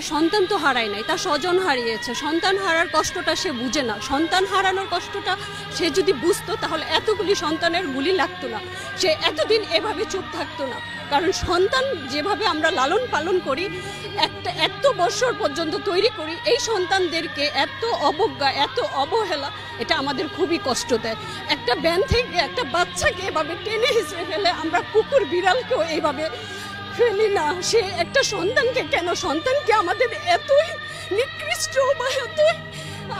তার সন্তান তো হারায় নাই, তার স্বজন হারিয়েছে। সন্তান হারার কষ্টটা সে বুঝে না। সন্তান হারানোর কষ্টটা সে যদি বুঝতো তাহলে এতগুলি সন্তানের গুলি লাগতো না, সে এতদিন এভাবে চুপ থাকতো না। কারণ সন্তান যেভাবে আমরা লালন পালন করি, এত বছর পর্যন্ত তৈরি করি, এই সন্তানদেরকে এত অবজ্ঞা, এত অবহেলা, এটা আমাদের খুবই কষ্ট দেয়। একটা ব্যান থেকে একটা বাচ্চাকে এভাবে টেনে হিঁচড়ে ফেলে, আমরা কুকুর বিড়ালকেও এইভাবে ফেলি না। সে একটা সন্তানকে কেন, সন্তানকে আমাদের এতই নিকৃষ্ট বা এতই,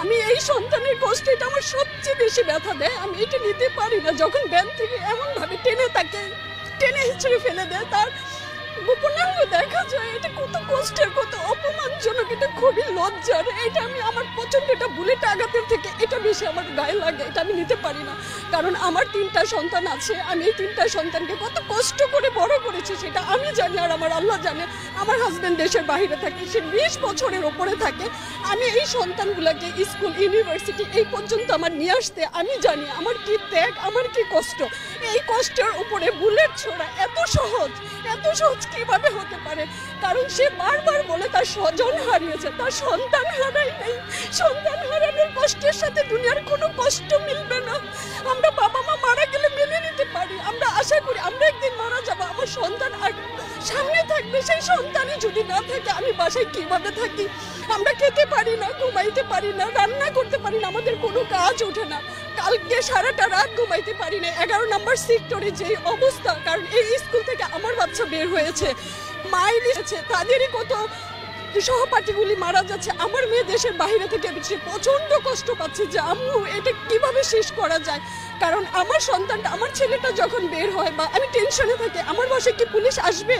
আমি এই সন্তানের কষ্ট, এটা আমার সবচেয়ে বেশি ব্যথা দেয়। আমি এটা নিতে পারি না যখন ব্যান থেকে এমনভাবে টেনে হিঁচড়ে ফেলে দেয়, তার গোপনাঙ্গ দেখা যায়। এটা কত কষ্টের, কত অপমানজনক, এটা খুবই লজ্জার। এটা আমি আমার প্রচন্ড, এটা বুলেট আঘাতের থেকে এটা বেশি আমার গায়ে লাগে। এটা আমি নিতে পারি না, কারণ আমার 3টা সন্তান আছে। আমি এই 3টা সন্তানকে কত কষ্ট করে বড় করেছি সেটা আমি জানি, আর আমার আল্লাহ জানে। আমার হাজবেন্ড দেশের বাইরে থাকে, সে 20 বছরের ওপরে থাকে। আমি এই সন্তানগুলোকে স্কুল, ইউনিভার্সিটি এই পর্যন্ত আমার নিয়ে আসতে আমি জানি আমার কি ত্যাগ, আমার কি কষ্ট। এই কষ্টের উপরে বুলেট ছোড়া এত সহজ কিভাবে হতে পারে? কারণ সে বারবার বলে তার স্বজন হারিয়েছে, তার সন্তান হারায় নাই। সন্তান হারানোর কষ্টের সাথে দুনিয়ার কোনো কষ্ট মিলবে না। আমরা বাবা মা মারা গেলে মেনে নিতে পারি, আমরা আশা করি আমরা একদিন মারা যাবো, আমার সন্তান সামনে থাকবে। সেই সন্তানই যদি না থাকে, আমি বাসায় কিভাবে থাকি? আমরা খেতে পারি না, ঘুমাইতে পারি না, রান্না করতে পারি না, আমাদের কোনো কাজ ওঠে না। কালকে সারাটা রাত ঘুমাইতে পারি না। 11 নম্বর সেক্টরে যে অবস্থা, কারণ এই স্কুল থেকে আমার বাচ্চা বের হয়েছে, মাইল এসেছে, তাদেরই কত সহপাঠীগুলি মারা যাচ্ছে। আমার মেয়ে দেশের বাইরে থেকে সে প্রচন্ড কষ্ট পাচ্ছে যে আম্মু এটা কিভাবে শেষ করা যায়। কারণ আমার সন্তানটা, আমার ছেলেটা যখন বের হয় বা আমি টেনশনে থাকি, আমার বাসায় কি পুলিশ আসবে?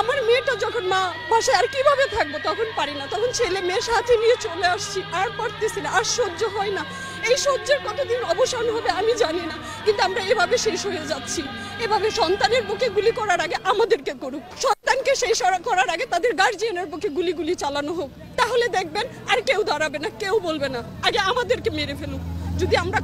আমার মেয়েটা যখন মা বাসায় আর কিভাবে থাকবো, তখন পারি না, তখন ছেলে মেয়ে সাথে নিয়ে চলে আসছি। আর পারতেছি না, আর সহ্য হয় না। এই সহ্যের কতদিন অবসান হবে আমি জানি না, কিন্তু আমরা এভাবে শেষ হয়ে যাচ্ছি। এভাবে সন্তানের বুকে গুলি করার আগে আমাদেরকে করুক, সন্তানকে শেষ করার আগে তাদের গার্জিয়ানের বুকে গুলি চালানো হোক। তাহলে দেখবেন আর কেউ দাঁড়াবে না, কেউ বলবে না, আগে আমাদেরকে মেরে ফেলুক। যদি আমরা